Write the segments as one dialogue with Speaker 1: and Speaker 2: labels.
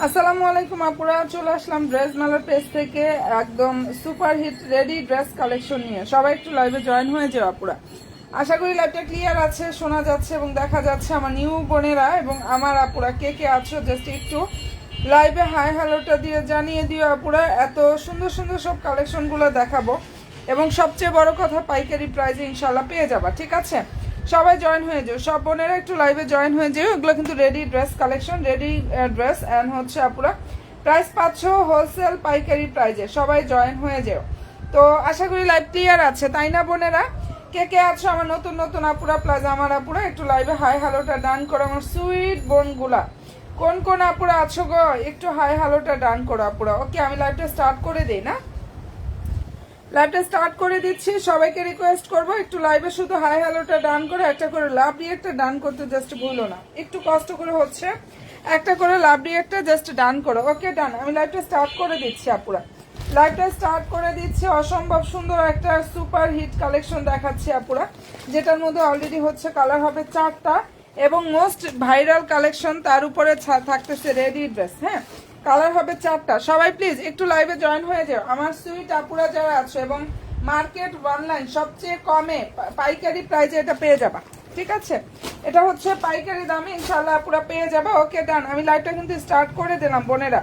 Speaker 1: আসসালামু আলাইকুম আপুরা, চলে আসলাম ড্রেস মেলার পেজ থেকে একদম super hit ready dress collection নিয়ে। সবাই একটু লাইভে জয়েন হয়ে যাও আপুরা। আশা করি লাইভটা ক্লিয়ার আছে, শোনা যাচ্ছে এবং দেখা যাচ্ছে। আমার নিউ বোনেরা এবং আমার আপুরা কে কে আছো জাস্ট একটু লাইভে হাই হ্যালোটা দিয়ে জানিয়ে দিও আপুরা। এত সুন্দর সুন্দর সব কালেকশনগুলো দেখাবো এবং সবচেয়ে বড় কথা পাইকারি প্রাইসে ইনশাল্লাহ পেয়ে যাবা, ঠিক আছে? সবাই জয়েন হয়ে যাও, সব বোনেরা একটু লাইভে জয়েন হয়ে যাও। এগুলো কিন্তু ready dress collection, ready dress and হচ্ছে আপুরা প্রাইস পাচ্ছ হোলসেল পাইকারি প্রাইজে। সবাই জয়েন হয়ে যাও। তো আশা করি লাইভ ক্লিয়ার আছে, তাই না বোনেরা? কে কে আছো আমার নতুন নতুন আপুরা প্লাস আমার আপুরা, একটু লাইভে হাই হ্যালোটা ডান করো আমার সুইট বোনগুলা। কোন কোন আপুরা আছো গো, একটু হাই হ্যালোটা ডান করো আপুরা। ওকে, আমি লাইভটা স্টার্ট করে দিই না? লাইভটা স্টার্ট করে দিচ্ছি। সবাইকে রিকোয়েস্ট করবো একটু লাইভে শুধু হাই হ্যালোটা ডান করে একটা করে লাভ রিয়েক্টটা ডান করতে জাস্ট ভুলো না, একটু কষ্ট করে হচ্ছে। একটা করে লাভ রিয়েক্টটা জাস্ট ডান করো। ওকে ডান, আমি লাইভটা স্টার্ট করে দিচ্ছি আপুরা। লাইভটা স্টার্ট করে দিচ্ছি। অসম্ভব সুন্দর একটা সুপার হিট কালেকশন দেখাচ্ছি আপুরা, যেটার মধ্যে অলরেডি হচ্ছে কালার হবে 4টা এবং মোস্ট ভাইরাল কালেকশন, তার উপরে থাকতেছে রেডি ড্রেস। হ্যাঁ, কালার হবে 4টা। সবাই প্লিজ একটু লাইভে জয়েন হয়ে যাও আমার সুইট আপুরা যারা আছে, এবং মার্কেট অনলাইন সবচেয়ে কমে পাইকারি প্রাইজে এটা পেয়ে যাবা, ঠিক আছে? এটা হচ্ছে পাইকারি দামে ইনশাল্লাহ আপুরা পেয়ে যাবা। ওকে ডান, আমি লাইভটা কিন্তু স্টার্ট করে দিলাম বোনেরা,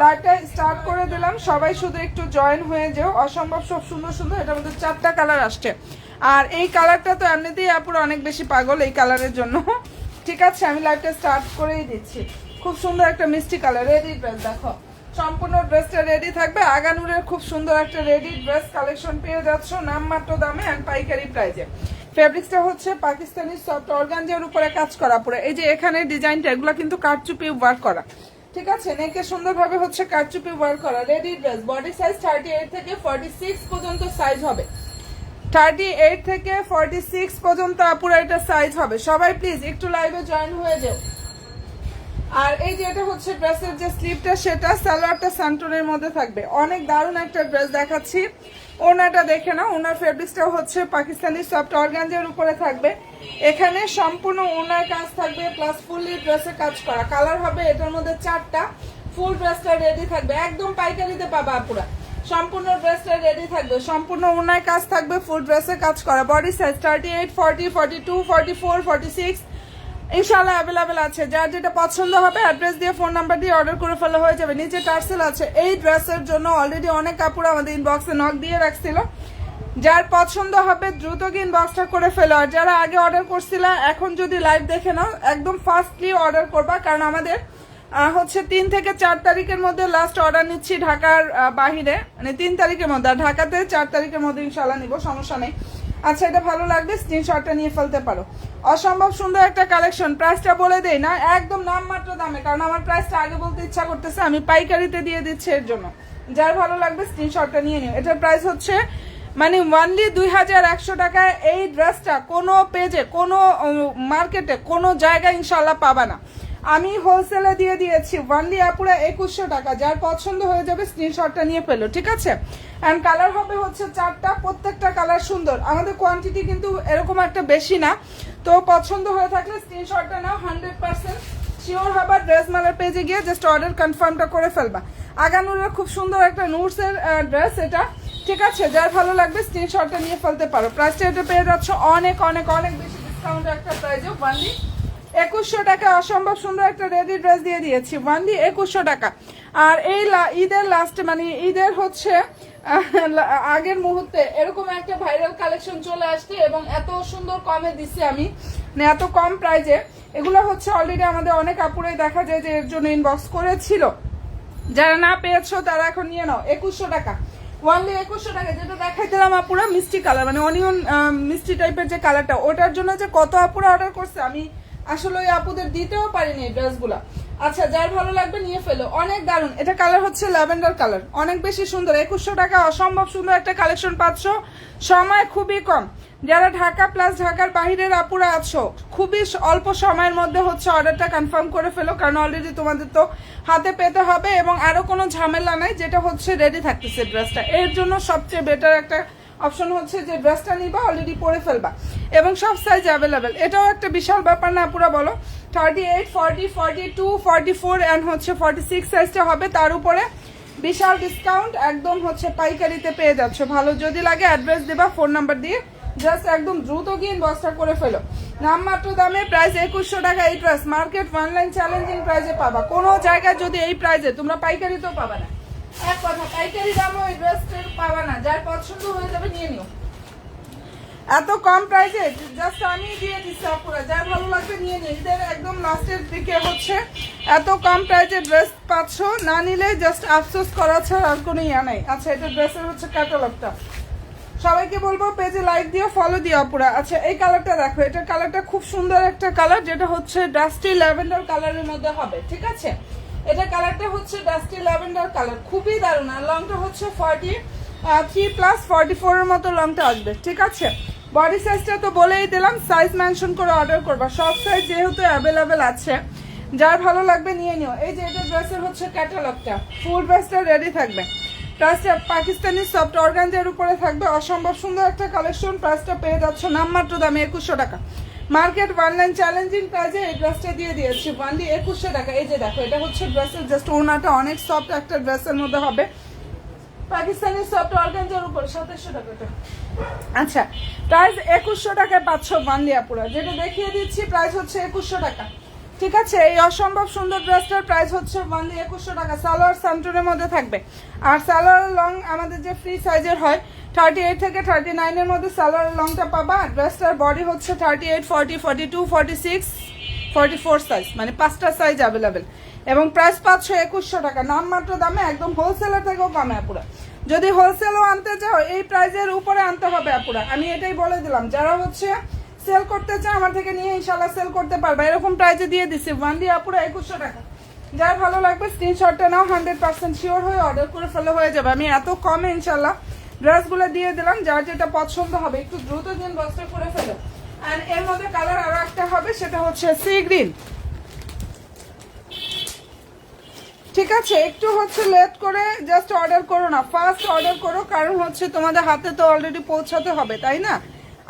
Speaker 1: লাইভটা স্টার্ট করে দিলাম। সবাই শুধু একটু জয়েন হয়ে যাও। অসম্ভব সব সুন্দর সুন্দর, এটার মধ্যে 4টা কালার আসছে। আর এই কালারটা তো এমনিতেই আপুরা অনেক বেশি পাগল এই কালারের জন্য, ঠিক আছে? আমি লাইভটা স্টার্ট করেই দিচ্ছি। খুব সুন্দর একটা মিষ্টি কালার রেডি ড্রেস, দেখো সম্পূর্ণ ড্রেসটা রেডি থাকবে। আগানুরের খুব সুন্দর একটা রেডি ড্রেস কালেকশন পেয়ে যাচ্ছ নামমাত্র দামে অ্যান্ড পাইকারি প্রাইজে। ফেব্রিক্সটা হচ্ছে পাকিস্তানি সফট অর্গানজার উপরে কাজ করা পুরো। এই যে এখানে ডিজাইনটা, এগুলো কিন্তু কারচুপি ওয়ার্ক করা, ঠিক আছে? নেকে সুন্দরভাবে হচ্ছে কারচুপি ওয়ার্ক করা রেডি ড্রেস। বডি সাইজ 38 থেকে 46 পর্যন্ত সাইজ হবে। 38 থেকে 46 পর্যন্ত আপুরা এটা সাইজ হবে। সবাই প্লিজ একটু লাইভে জয়েন হয়ে যাও। আর এই যে এটা হচ্ছে ড্রেসের যে স্লিভটা, সেটা সালোয়ারটা সান্টনের মধ্যে থাকবে। অনেক দারুণ একটা ড্রেস দেখাচ্ছি। ওনাটা দেখে নাও, ওনার ফেব্রিক্সটাও হচ্ছে পাকিস্তানি সফট অর্গানজার উপরে থাকবে। এখানে সম্পূর্ণ ওনার কাজ থাকবে প্লাস ফুললি ড্রেসে কাজ করা। কালার হবে এটার মধ্যে 4টা। ফুল ড্রেসটা রেডি থাকবে, একদম পাইকারিতে পাবা আপুরা। সম্পূর্ণ ড্রেসটা রেডি থাকবে, সম্পূর্ণ ওড়নায় কাজ থাকবে, ফুল ড্রেসে কাজ করা। বডি সাইজ 38, 40, 42, 44, 46 ইনশাআল্লাহ অ্যাভেলেবেল আছে। যার যেটা পছন্দ হবে অ্যাড্রেস দিয়ে ফোন নাম্বার দিয়ে অর্ডার করে ফেলা হয়ে যাবে। নিচে টার্সেল আছে। এই ড্রেসের জন্য অলরেডি অনেক কাপড় আমাদের ইনবক্সে নক দিয়ে রাখছিল। যার পছন্দ হবে দ্রুত ইনবক্সটা করে ফেলো। আর যারা আগে অর্ডার করছিল এখন যদি লাইভ দেখে নাও একদম ফাস্টলি অর্ডার করবা, কারণ আমাদের হচ্ছে 3 থেকে 4 তারিখের মধ্যে লাস্ট অর্ডার নিচ্ছি ঢাকার বাহিরে, মানে 3 তারিখের মধ্যে, আর ঢাকাতে 4 তারিখের মধ্যে ইনশাল্লাহ নিব, সমস্যা নেই। আচ্ছা, এটা ভালো লাগবে স্ক্রিনশটটা নিয়ে ফেলতে পারো। অসম্ভব সুন্দর একটা কালেকশন। প্রাইসটা বলে দেই না, একদম নামমাত্র দামে, কারণ আমার প্রাইসটা আগে বলতে ইচ্ছা করতেছে, আমি পাইকারিতে দিয়ে দিচ্ছি এর জন্য। যার ভালো লাগবে স্ক্রিনশটটা নিয়ে নিও। এটার প্রাইস হচ্ছে মানে ওয়ানলি 2100 টাকায় এই ড্রেসটা কোনো পেজে, কোনো মার্কেটে, কোনো জায়গায় ইনশাল্লাহ পাবা না। আমি হোলসেলে দিয়ে দিয়েছি ওয়ানলি আপুরা 2100 টাকা। যার পছন্দ হয়ে যাবে স্ক্রিনশটটা নিয়ে ফেলো, ঠিক আছে? অ্যান্ড কালার হবে হচ্ছে 4টা, প্রত্যেকটা কালার সুন্দর। আমাদের কোয়ান্টিটি কিন্তু এরকম একটা বেশি না, তো পছন্দ হয়ে থাকলে স্ক্রিনশটটা নাও। 100% শিওর হবা, ড্রেস মালার পেজে গিয়ে জাস্ট অর্ডার কনফার্মটা করে ফেলবা। আগানুরের খুব সুন্দর একটা নুটসের ড্রেস এটা, ঠিক আছে? যার ভালো লাগবে স্ক্রিনশটটা নিয়ে ফেলতে পারো। প্রাইসটা এটা পেয়ে যাচ্ছ অনেক অনেক অনেক বেশি ডিসকাউন্ট একটা প্রাইজে, ওয়ানলি 2100 টাকা। অসম্ভব সুন্দর একটা রেডি ড্রেস দিয়ে দিয়েছি ওয়ানলি 2100 টাকা। আর এই ঈদের লাস্টে, মানে ঈদের হচ্ছে আগের মুহূর্তে এরকম একটা ভাইরাল কালেকশন চলে আসছে এবং এত সুন্দর কমে দিচ্ছি আমি, মানে এত কম প্রাইজে। এগুলো হচ্ছে অলরেডি আমাদের অনেক আপুরাই দেখা যায় যে এর জন্য ইনবক্স করেছিল। যারা না পেয়েছো তারা এখন নিয়ে নাও 2100 টাকা, ওয়ানলি 2100 টাকা। যেটা দেখাই দিলাম আপুরা মিষ্টি কালার, মানে অনিয়ন মিষ্টি টাইপের যে কালারটা, ওটার জন্য যে কত আপুরা অর্ডার করছে আমি আসলে ওই আপুদের দিতেও পারিনি এই ড্রেসগুলা। আচ্ছা, যার ভালো লাগবে নিয়ে ফেলো, অনেক দারুণ। এটা কালার হচ্ছে ল্যাভেন্ডার কালার, অনেক বেশি সুন্দর। 2100 টাকা অসম্ভব সুন্দর একটা কালেকশন পাচ্ছ, সময় খুবই কম। যারা ঢাকা প্লাস ঢাকার বাহিরের আপুরা আছো, খুবই অল্প সময়ের মধ্যে হচ্ছে অর্ডারটা কনফার্ম করে ফেলো, কারণ অলরেডি তোমাদের তো হাতে পেতে হবে এবং আরো কোনো ঝামেলা নাই, যেটা হচ্ছে রেডি থাকতেছে ড্রেসটা। এর জন্য সবচেয়ে বেটার একটা অপশন হচ্ছে যে ড্রেসটা নিবা অলরেডি পরে ফেলবা, এবং সব সাইজ অ্যাভেলেবেল। এটাও একটা বিশাল ব্যাপার না পুরো, বলো 38, 40, 42, 44 অ্যান্ড হচ্ছে 46 সাইজটা হবে। তার উপরে বিশাল ডিসকাউন্ট, একদম হচ্ছে পাইকারিতে পেয়ে যাচ্ছ। ভালো যদি লাগে অ্যাড্রেস দেবা ফোন নাম্বার দিয়ে, জাস্ট একদম দ্রুত গিয়ে বস্তা করে ফেলো। নামমাত্র দামে প্রাইস 2100 টাকা। এই ড্রেস মার্কেট অনলাইন চ্যালেঞ্জিং প্রাইসে পাবা, কোনো জায়গায় যদি এই প্রাইসে তোমরা পাইকারিতেও পাবা না। এক কথা, পাইকারি দামও এই ড্রেসটা পাবা না। যার পছন্দ হয়ে যাবে নিয়ে নিও, এত কম প্রাইসে জাস্ট আমি দিয়ে দিচ্ছি আপুরা। যার ভালো লাগবে নিয়ে নিও। ঈদের একদম লাস্টের দিকে হচ্ছে এত কম প্রাইসে ড্রেস পাচ্ছ, না নিলে জাস্ট আফসোস করা ছাড়া আর কোনো ইয়া নাই। আচ্ছা, এটা ড্রেসের হচ্ছে ক্যাটালগটা, সবাইকে বলবো পেজে লাইক দিও, ফলো দিও আপুরা। আচ্ছা, এই কালারটা দেখো, এটার কালারটা খুব সুন্দর একটা কালার, যেটা হচ্ছে ডাস্টি ল্যাভেন্ডার কালারের মধ্যে হবে, ঠিক আছে? এটা কালারটা হচ্ছে ডাস্টি ল্যাভেন্ডার কালার, খুবই দারুণ। আর লংটা হচ্ছে 43 প্লাস 44 এর মতো লংটা আসবে, ঠিক আছে? বডি সাইজটা তো বলেই দিলাম, সাইজ মেনশন করে অর্ডার করবা। সব সাইজ যেহেতু অ্যাভেলেবেল আছে, যার ভালো লাগবে নিয়ে নিও। এই যে এটা ড্রেসের হচ্ছে ক্যাটালগটা, ফুল ড্রেসটা রেডি থাকবে। প্রাইসটা পাকিস্তানি সফট অর্গানজার উপরে থাকবে, অসম্ভব সুন্দর একটা কালেকশন। প্রাইসটা পেয়ে যাচ্ছ নামমাত্র দামে 2100 টাকা। মার্কেট অনলাইন চ্যালেঞ্জিং প্রাইসে এই ড্রেসটা দিয়ে দিয়েছি ওয়ানলি 2100 টাকা। এই যে দেখো, এটা হচ্ছে ড্রেসের জাস্ট ওড়নাটা অনেক সফট একটা ড্রেসের মধ্যে হবে, পাকিস্তানি সফট অর্গানজার উপরে 2700 টাকা। আচ্ছা, প্রাইস 2100 টাকায় পাচ্ছ ওয়ানলি আপুরা। যেটা দেখিয়ে দিচ্ছি প্রাইস হচ্ছে 2100 টাকা, ঠিক আছে? এই অসম্ভব সুন্দর ড্রেসটার প্রাইস হচ্ছে ওয়ানলি 2100 টাকা। সালোয়ার সান্টুরের মধ্যে থাকবে, আর সালোয়ার লং আমাদের যে ফ্রি সাইজের হয় 38 থেকে 39 এর মধ্যে সালোয়ার লংটা পাবা। ড্রেসটার বডি হচ্ছে 38, 40, 42, 46, 44 সাইজ, মানে 5টা সাইজ অ্যাভেলেবেল। এবং প্রাইস পাচ্ছ 2100 টাকা নামমাত্র দামে, একদম হোলসেলার থেকেও কমে আপুরা। যদি হোলসেলও আনতে চাও এই প্রাইজের উপরে আনতে হবে আপুরা, আমি এটাই বলে দিলাম। যারা হচ্ছে সেল করতে চাও আমার থেকে নিয়ে ইনশাল্লাহ সেল করতে পারবে, এরকম প্রাইজে দিয়ে দিচ্ছি ওয়ানলি আপুরা 2100 টাকা। যার ভালো লাগবে স্ক্রিনশটটা নাও, 100% শিওর হয়ে অর্ডার করে ফেলে হয়ে যাবে। আমি এত কমে ইনশাল্লাহ ড্রেসগুলো দিয়ে দিলাম, যার যেটা পছন্দ হবে একটু দ্রুত দিন বস্তা করে ফেলো। আর এর মধ্যে কালার আরো একটা হবে, সেটা হচ্ছে সি গ্রিন, ঠিক আছে? একটু হচ্ছে লেট করে জাস্ট অর্ডার করো না, ফার্স্ট অর্ডার করো, কারণ হচ্ছে তোমাদের হাতে তো অলরেডি পৌঁছাতে হবে, তাই না?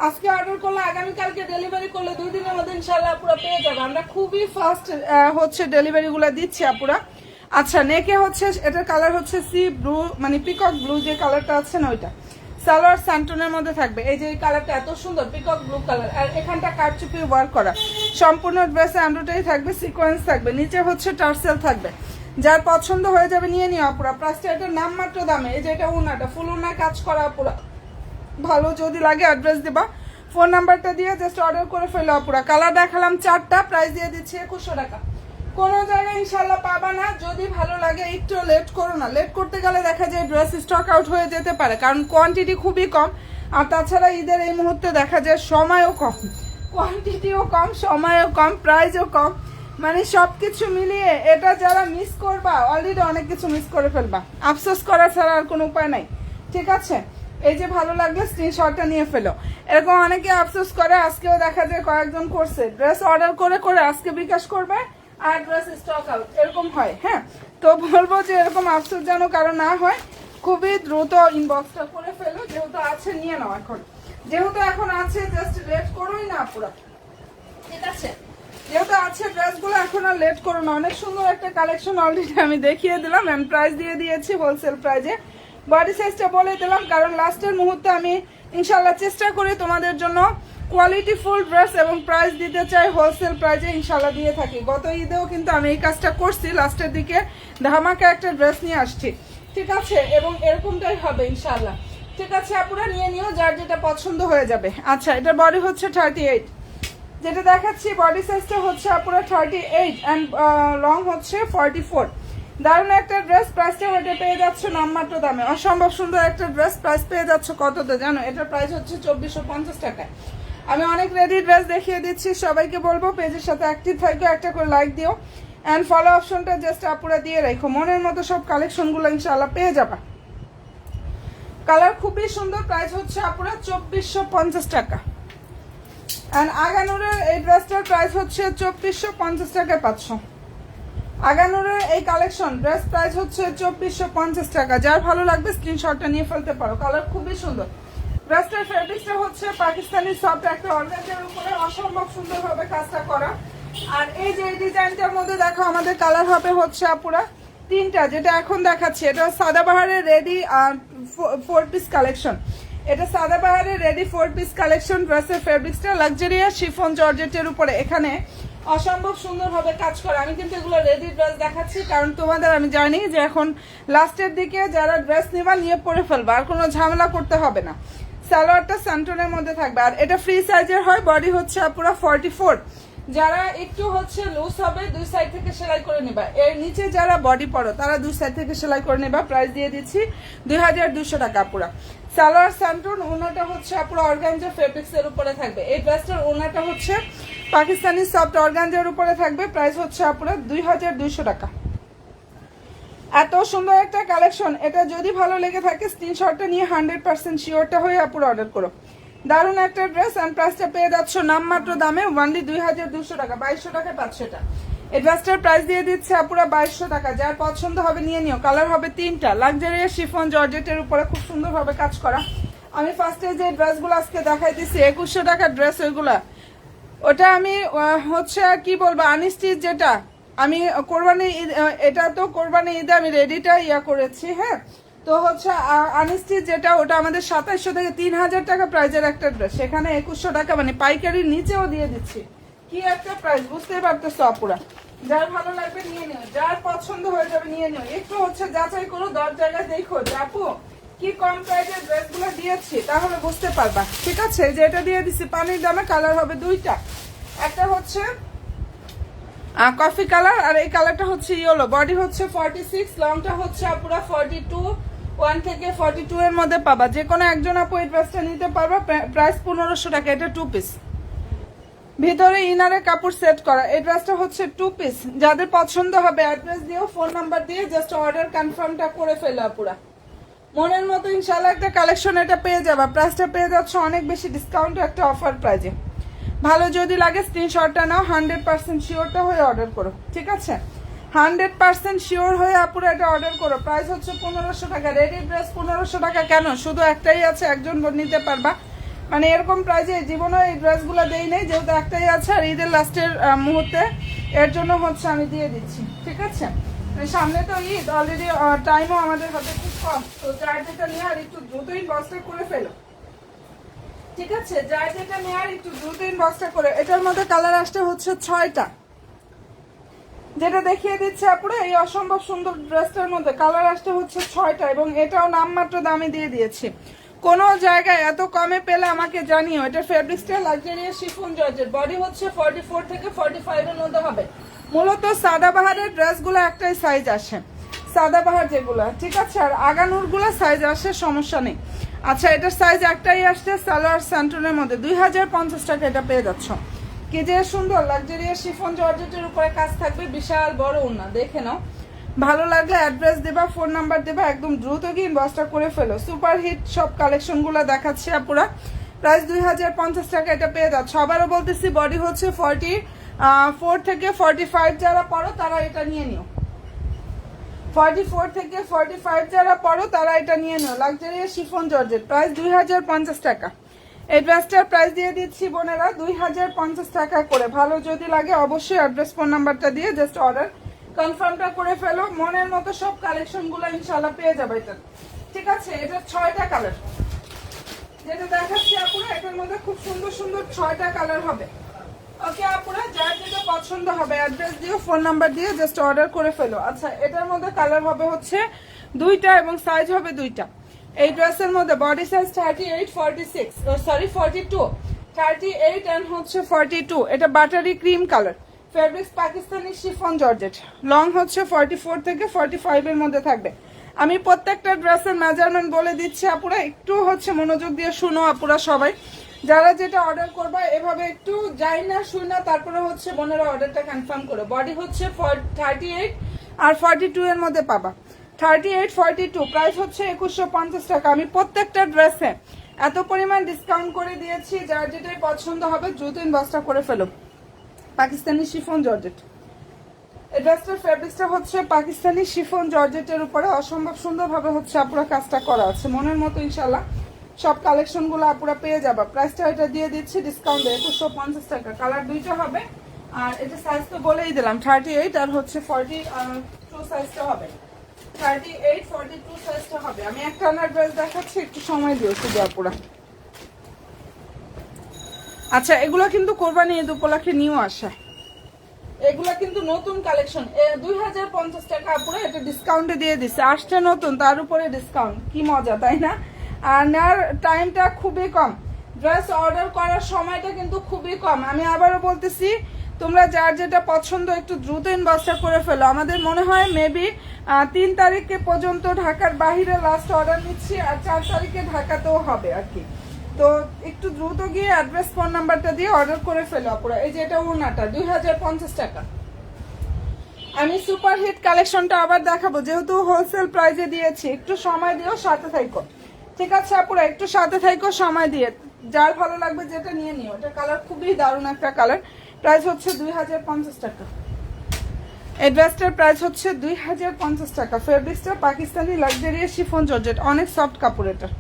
Speaker 1: আজকে অর্ডার করলে আগামীকালকে ডেলিভারি করলে 2 দিনের মধ্যে ইনশাল্লাহ পুরো পেয়ে যাবে। আমরা খুবই ফাস্ট হচ্ছে ডেলিভারি গুলো দিচ্ছি আপুরা। আচ্ছা, নেকে হচ্ছে এটার কালার হচ্ছে সি ব্লু, মানে পিকক ব্লু যে কালারটা আছে না ওইটা। সালোয়ার স্যান্টনের মধ্যে থাকবে। এই যে এই কালারটা এত সুন্দর পিকক ব্লু কালার, আর এখানটা কারচুপি ওয়ার্ক করা। সম্পূর্ণ ড্রেসে এমব্রয়ডারি থাকবে, সিকোয়েন্স থাকবে, নিচে হচ্ছে টার্সেল থাকবে। যার পছন্দ হয়ে যাবে নিয়ে নিও আপুরা। প্রাইসটা এটার নাম মাত্র দামে। এই যে এটা উনাটা ফুল উনা কাজ করা আপুরা, ভালো যদি লাগে অ্যাড্রেস দেবা, ফোন নাম্বারটা দিয়ে জাস্ট অর্ডার করে ফেলো আপুরা। কালার দেখালাম 4টা, প্রাইস দিয়ে দিচ্ছি 2100 টাকা। কোনো জায়গায় ইনশাল্লাহ পাবা না। যদি ভালো লাগে একটু লেট করো না, লেট করতে গেলে দেখা যায় ড্রেস স্টক আউট হয়ে যেতে পারে, কারণ কোয়ান্টিটি খুবই কম। আর তাছাড়া ঈদের এই মুহূর্তে দেখা যায় সময়ও কম, কোয়ান্টিটিও কম, সময়ও কম, প্রাইসও কম, মানে সবকিছু মিলিয়ে এটা যারা মিস করবা অলরেডি অনেক কিছু মিস করে ফেলবা, আফসোস করা ছাড়া আর কোনো উপায় নাই। ঠিক আছে, এই যে ভালো লাগলে স্ক্রিনশটটা নিয়ে ফেলো। এরকম অনেকে আফসোস করে, আজকেও দেখা যায় কয়েকজন করছে, ড্রেস অর্ডার করে করে আজকে বিকাশ করবে আর ড্রেস স্টক আউট, এরকম হয়। হ্যাঁ, তো বলবো যে এরকম আফসোস যেন কারো না হয়, খুবই দ্রুত ইনবক্সটা করে ফেলো। যেহেতু আছে নিয়ে নাও, এখন যেহেতু এখন আছে জাস্ট লেট করোই না পুরো। ঠিক আছে, যেহেতু আছে ড্রেসগুলো এখন আর লেট করো না। অনেক সুন্দর একটা কালেকশন অলরেডি আমি দেখিয়ে দিলাম, এন্ড প্রাইস দিয়ে দিয়েছি হোলসেল প্রাইজে। বডি সাইজটা বলে দিলাম, কারণ লাস্টের মুহূর্তে আমি ইনশাল্লাহ চেষ্টা করি তোমাদের জন্য কোয়ালিটি ফুল ড্রেস এবং প্রাইস দিতে চাই হোলসেল প্রাইজে, ইনশাল্লাহ দিয়ে থাকি। গত ঈদেও কিন্তু আমি এই কাজটা করছি, লাস্টের দিকে ধামাকা একটা ড্রেস নিয়ে আসছি। ঠিক আছে, এবং এরকমটাই হবে ইনশাল্লাহ। ঠিক আছে আপুরা, নিয়ে নিও যার যেটা পছন্দ হয়ে যাবে। আচ্ছা, এটার বডি হচ্ছে 38, যেটা দেখাচ্ছি বডি সাইজটা হচ্ছে আপুরা 38 অ্যান্ড লং হচ্ছে 44। দারুণ একটা ড্রেস, প্রাইসটা ওটা পেয়ে যাচ্ছে নামমাত্র দামে। অসম্ভব সুন্দর একটা ড্রেস, প্রাইস পেয়ে যাচ্ছে কততে জানো? এটার প্রাইস হচ্ছে 2450 টাকায়। আমি অনেক রেডি ড্রেস দেখিয়ে দিচ্ছি, সবাইকে বলবো পেজের সাথে অ্যাক্টিভ থাকো, একটা করে লাইক দিও অ্যান্ড ফলো অপশনটা জাস্ট আপুরা দিয়ে রাখো। মনের মতো সব কালেকশনগুলো ইনশাআল্লাহ পেয়ে যাবা। কালার খুবই সুন্দর, প্রাইস হচ্ছে আপুরা 2450 টাকা। অ্যান্ড আগানুরের এই ড্রেসটার প্রাইস হচ্ছে 2450 টাকায় পাচ্ছ। আগানুরের এই কালেকশন ড্রেস প্রাইস হচ্ছে 2450 টাকা। যার ভালো লাগবে স্ক্রিনশটটা নিয়ে ফেলতে পারো। কালার খুবই সুন্দর। ড্রেসটার ফেব্রিক্সটা হচ্ছে পাকিস্তানি সফট একটা অর্গানজার উপরে, অসম্ভব সুন্দরভাবে কাজটা করা। আর এই যে ডিজাইনটার মধ্যে দেখো আমাদের কালার হবে হচ্ছে আপুরা 3টা, যেটা এখন দেখাচ্ছি। এটা সাদাবাহারের রেডি 4 পিস কালেকশন। এটা সাদাবাহারের রেডি 4 পিস কালেকশন। ড্রেসের ফেব্রিক্সটা লাক্সারিয়াস শিফন জর্জেটের উপরে, এখানে অসম্ভব সুন্দরভাবে কাজ করা। আমি কিন্তু এগুলো রেডি ড্রেস দেখাচ্ছি, কারণ তোমাদের আমি জানি যে এখন লাস্টের দিকে যারা ড্রেস নেবা নিয়ে পরে ফেলবা, আর কোনো ঝামেলা করতে হবে না। সালোয়ারটা স্যান্টনের মধ্যে থাকবে, আর এটা ফ্রি সাইজের হয়। বডি হচ্ছে পুরো 44। যারা একটু হচ্ছে লুজ হবে দুই সাইড থেকে সেলাই করে নেবা। এর নিচে যারা বডি পড়ো তারা দুই সাইড থেকে সেলাই করে নেবা। প্রাইস দিয়ে দিচ্ছি 2200 টাকা পুরা। সালোয়ার স্যান্টন, ওনাটা হচ্ছে পুরো অর্গানজা ফেব্রিক্স এর উপরে থাকবে। এই ড্রেসটার ওনাটা হচ্ছে পাকিস্তানি সফট অর্গানজার উপরে থাকবে। প্রাইস হচ্ছে পুরো 2200 টাকা। এত সুন্দর একটা কালেকশন, এটা যদি ভালো লেগে থাকে স্ক্রিনশটটা নিয়ে 100% শিওরটা হয়ে আপুরো অর্ডার করো। দারুণ একটা ড্রেস, অ্যান্ড প্রাইসটা পেয়ে যাচ্ছ নামমাত্র দামে ওনলি 2200 টাকা। 2200 টাকায় পাচ্ছ এটা। এই ড্রেসটার প্রাইস দিয়ে দিচ্ছে আপুরা 2200 টাকা। যার পছন্দ হবে নিয়ে নিও। কালার হবে 3টা, লাক্সারিয়াস শিফন জর্জেটের উপরে খুব সুন্দরভাবে কাজ করা। আমি ফার্স্টে যে ড্রেসগুলো আজকে দেখাই দিচ্ছি 2100 টাকার ড্রেস, ওইগুলা ওটা আমি হচ্ছে আর কি বলবো আনস্টিচ, যেটা আমি কোরবানি ঈদ, এটা তো কোরবানি ঈদে আমি রেডিটা করেছি। হ্যাঁ, তো হচ্ছে আনস্টিচ যেটা, ওটা আমাদের 2700 থেকে 3000 টাকা প্রাইজের একটা ড্রেস, সেখানে 2100 টাকা, মানে পাইকারির নিচেও দিয়ে দিচ্ছি। কি একটা প্রাইস, বুঝতেই পারতেছো আপুরা। যার ভালো লাগবে নিয়ে নিও, যার পছন্দ হয়ে যাবে নিয়ে নিও। একটু হচ্ছে যাচাই করো, 10 জায়গায় দেখো যে আপু কি কম প্রাইজের ড্রেসগুলো দিয়েছি, তাহলে বুঝতে পারবা। ঠিক আছে, যে এটা দিয়ে দিচ্ছি পানির দামে। কালার হবে 2টা, একটা হচ্ছে কফি কালার আর এই কালারটা হচ্ছে ইয়েলো। বডি হচ্ছে 46, লংটা হচ্ছে পুরো 42, 1 থেকে 42 এর মধ্যে পাবা। যে কোনো একজন আপু এই ড্রেসটা নিতে পারবা। প্রাইস 1500 টাকা। এটা 2 পিস, ভিতরে ইনারে কাপড় সেট করা। এই ড্রেসটা হচ্ছে 2 পিস। যাদের পছন্দ হবে অ্যাড্রেস দিও, ফোন নাম্বার দিয়ে জাস্ট অর্ডার কনফার্মটা করে ফেলো পুরা। মনের মতো ইনশাআল্লাহ একটা কালেকশন এটা পেয়ে যাবা। প্রাইসটা পেয়ে যাচ্ছে অনেক বেশি ডিসকাউন্ট একটা অফার প্রাইজে। ভালো যদি লাগে স্ক্রিনশটটা নাও, 100% শিওরটা হয়ে অর্ডার করো। ঠিক আছে, 100% শিওর হয়ে আপুরা এটা অর্ডার করো। প্রাইস হচ্ছে 1500 টাকা। রেডি ড্রেস 1500 টাকা কেন? শুধু একটাই আছে, একজন নিতে পারবা। মানে এরকম প্রাইজে জীবনে এই ড্রেসগুলো দেই নেই, যেহেতু একটাই আছে আর ঈদের লাস্টের মুহূর্তে, এর জন্য হচ্ছে আমি দিয়ে দিচ্ছি। ঠিক আছে, সামনে তো ঈদ অলরেডি, টাইমও আমাদের হাতে খুব কম, তো যার যেটা নিয়ে আর একটু দ্রুতই বস্তা করে ফেলো, ঠিক আছে? যার যেটা নিয়ে আর একটু দ্রুতই বস্তা করে। এটার মধ্যে কালার আসতে হচ্ছে 6টা, যেটা দেখিয়ে দিচ্ছে আপুরা এই অসম্ভব সুন্দর ড্রেসটার মধ্যে কালার আসতে হচ্ছে 6টা, এবং এটাও নামমাত্র দামে দিয়ে দিয়েছি। কোনো জায়গায় এত কমে পেলে আমাকে জানিও। এটা ফেব্রিক্সটা লাক্সারিয়াস শিফন জর্জেট, বডি হচ্ছে 44 থেকে 45 এর মধ্যে হবে। মূলত সাদাবাহারের ড্রেসগুলো একটাই সাইজ আসে, সাদাবাহার যেগুলো, ঠিক আছে? আর আগানুরগুলো সাইজ আসে, সমস্যা নেই। আচ্ছা, এটার সাইজ একটাই আসছে, সালোয়ার স্যান্টনের মধ্যে 2050 টাকা এটা পেয়ে যাচ্ছ। কি যে সুন্দর লাক্সারিয়াস শিফন জর্জেটের উপরে কাজ থাকবে, বিশাল বড় ওড়না, দেখে নাও। ভালো লাগলে অ্যাড্রেস দেবা, ফোন নাম্বার দেবা, একদম দ্রুত গিয়ে ইনবক্সটা করে ফেলো। সুপার হিট সব কালেকশনগুলো দেখাচ্ছি আপুরা, প্রাইস 2050 টাকা এটা পেয়ে যাচ্ছ। আবারও বলতেছি, বডি হচ্ছে 44 থেকে 45 যারা পড়ো তারা এটা নিয়ে নিও, 44 থেকে 45 যারা পড়ো তারা এটা নিয়ে নিও। লাক্সারিয়াস শিফন জর্জেট, প্রাইস 2050 টাকা। এই ড্রেসটার প্রাইস দিয়ে দিচ্ছি বোনেরা 2050 টাকা করে। ভালো যদি লাগে অবশ্যই অ্যাড্রেস ফোন নাম্বারটা দিয়ে জাস্ট অর্ডার কনফার্মটা করে ফেলো। মনের মতো সব কালেকশনগুলো ইনশাআল্লাহ পেয়ে যাবে এটা, ঠিক আছে? এটা 6টা কালার যেটা দেখাচ্ছি আপুরা, এটার মধ্যে খুব সুন্দর সুন্দর 6টা কালার হবে। ওকে আপুরা, যার যেটা পছন্দ হবে অ্যাড্রেস দিও, ফোন নাম্বার দিয়ে জাস্ট অর্ডার করে ফেলো। আচ্ছা, এটার মধ্যে কালার হবে হচ্ছে 2টা এবং সাইজ হবে 2টা। এই ড্রেসের মধ্যে বডি সাইজ 38, 46, সরি 42, 38 এন্ড হচ্ছে 42। এটা buttery cream colour, fabrics Pakistani chiffon georgette, long হচ্ছে 44 থেকে 45 এর মধ্যে থাকবে। আমি প্রত্যেকটা ড্রেসের মেজারমেন্ট বলে দিচ্ছি আপুরা, একটু হচ্ছে মনোযোগ দিয়ে শুনো আপুরা সবাই। যারা যেটা অর্ডার করবা এভাবে একটু যাই না শুই না, তারপরে হচ্ছে বোনেরা অর্ডারটা কনফার্ম করে। বডি হচ্ছে 38 আর 42 এর মধ্যে পাবা, 38, 42, প্রাইস হচ্ছে 2150 টাকা। আমি প্রত্যেকটা ড্রেসে এত পরিমাণ ডিসকাউন্ট করে দিয়েছি, যার যেটাই পছন্দ হবে দ্রুত ইনবক্সটা করে ফেলো। পাকিস্তানি শিফন জর্জেট, এই ড্রেসটার ফেব্রিক্সটা হচ্ছে পাকিস্তানি শিফন জর্জেটের উপরে অসম্ভব সুন্দরভাবে হচ্ছে আপুরা কাজটা করা আছে। মনের মতো ইনশাল্লাহ সব কালেকশনগুলো আপুরা পেয়ে যাবা। প্রাইসটা এটা দিয়ে দিচ্ছি ডিসকাউন্টে 2150 টাকা। কালার 2টা হবে, আর এটা সাইজ তো বলেই দিলাম 38 আর হচ্ছে 42 সাইজটা হবে, 38, 42 সাইজটা হবে। আমি একটা আনার ড্রেস দেখাচ্ছি, একটু সময় দিও শুধু আপুরা। আচ্ছা, এগুলো কিন্তু কোরবানি ঈদ উপলক্ষে নিউ আসা, এগুলা কিন্তু নতুন কালেকশন। 2050 টাকা আপুরা এটা ডিসকাউন্টে দিয়ে দিচ্ছে, আসছে নতুন, তার উপরে ডিসকাউন্ট, কি মজা তাই না? আর নেওয়ার টাইমটা খুবই কম, ড্রেস অর্ডার করার সময়টা কিন্তু খুবই কম। আমি আবারও বলতেছি, তোমরা যার যেটা পছন্দ একটু দ্রুত ইনবক্সটা করে ফেলো। আমাদের মনে হয় মেবি 3 তারিখে পর্যন্ত ঢাকার বাহিরে লাস্ট অর্ডার নিচ্ছি, আর 4 তারিখে ঢাকাতেও হবে আর কি। তো একটু দ্রুত গিয়ে অ্যাড্রেস ফোন নাম্বারটা দিয়ে অর্ডার করে ফেলো আপুরা। এই যে এটা ওড়নাটা 2050 টাকা। আমি সুপার হিট কালেকশনটা আবার দেখাবো, যেহেতু হোলসেল প্রাইসে দিয়েছি, একটু সময় দিও, সাথে থাইকো, ঠিক আছে আপুরা? একটু সাথে থাইকো সময় দিয়ে, যার ভালো লাগবে যেটা নিয়ে নিও। এটা কালার খুবই দারুণ একটা কালার, প্রাইস হচ্ছে 2050 টাকা। এই ড্রেসটার প্রাইস হচ্ছে 2050 টাকা। ফেব্রিক্সটা পাকিস্তানি লাক্সারিয়াস শিফন জর্জেট, অনেক সফট কাপড় এটা,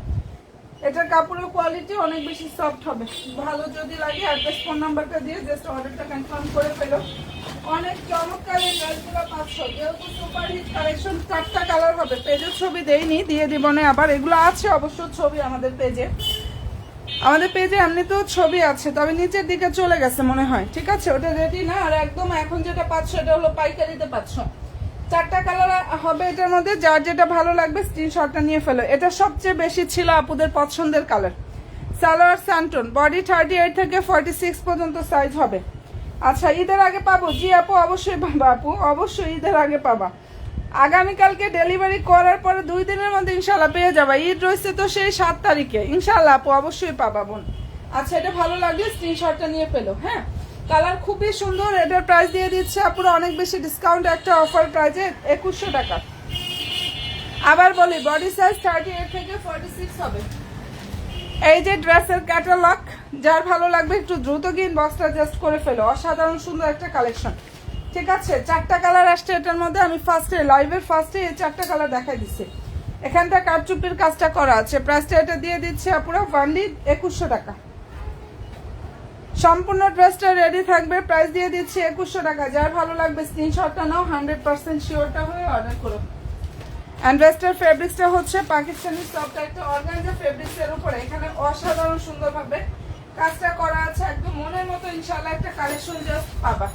Speaker 1: এটার কাপড়ের কোয়ালিটি অনেক বেশি সফট হবে। ভালো যদি লাগে অ্যাড্রেস ফোন নাম্বারটা দিয়ে জাস্ট অর্ডারটা কনফার্ম করে ফেলো। অনেক চমৎকার এই ড্রেসগুলো পাচ্ছ, যেহেতু সুপার হিট কালেকশন। 4টা কালার হবে, পেজের ছবি দেইনি, দিয়ে দিব না আবার। এগুলো আছে অবশ্য ছবি আমাদের পেজে, আমাদের পেজে এমনিতেও ছবি আছে, তবে নিচের দিকে চলে গেছে মনে হয়, ঠিক আছে? ওটা রেডি না, আর একদম এখন যেটা পাচ্ছ এটা হলো পাইকারিতে পাচ্ছ। 4টা কালার হবে এটার মধ্যে, যার যেটা ভালো লাগবে স্ক্রিনশটটা নিয়ে ফেলো। এটা সবচেয়ে বেশি ছিল আপুদের পছন্দের কালার। সালোয়ার স্যান্টন, বডি 38 থেকে 46 পর্যন্ত সাইজ হবে। আচ্ছা, ঈদের আগে পাবো? জি আপু, অবশ্যই পাবা আপু, অবশ্যই ঈদের আগে পাবা। আগামীকালকে ডেলিভারি করার পরে 2 দিনের মধ্যে ইনশাল্লাহ পেয়ে যাবা। ঈদ রয়েছে তো সেই 7 তারিখে, ইনশাল্লাহ আপু অবশ্যই পাবা বোন। আচ্ছা, এটা ভালো লাগলে স্ক্রিনশটটা নিয়ে ফেলো। হ্যাঁ, কালার খুবই সুন্দর। এটার প্রাইস দিয়ে দিচ্ছে আপুরা অনেক বেশি ডিসকাউন্ট, একটা অফার প্রাইসে 2100 টাকা। আবার বলি, বডি সাইজ 38 থেকে 46 হবে। এই যে ড্রেসের ক্যাটালগ, যার ভালো লাগবে একটু দ্রুত গিয়ে ইনবক্সটা জাস্ট করে ফেলো। অসাধারণ সুন্দর একটা কালেকশন, ঠিক আছে? 4টা কালার আসছে এটার মধ্যে। আমি লাইভের ফার্স্টে এই 4টা কালার দেখাই দিচ্ছি। এখানটা কারচুপির কাজটা করা আছে। প্রাইসটা এটা দিয়ে দিচ্ছে আপুরা অনলি 2100 টাকা। সম্পূর্ণ ড্রেসটা রেডি থাকবে, প্রাইস দিয়ে দিচ্ছি 2100 টাকা। যার ভালো লাগবে স্ক্রিনশটটা নাও, 100% শিওরটা হয়ে অর্ডার করো। অ্যান্ড ড্রেসটার ফেব্রিক্সটা হচ্ছে পাকিস্তানি সফট একটা অর্গানজা ফেব্রিক্সের উপরে এখানে অসাধারণ সুন্দরভাবে কাজটা করা আছে, একদম মনের মতো ইনশাআল্লাহ একটা কালেকশন জাস্ট পাবা।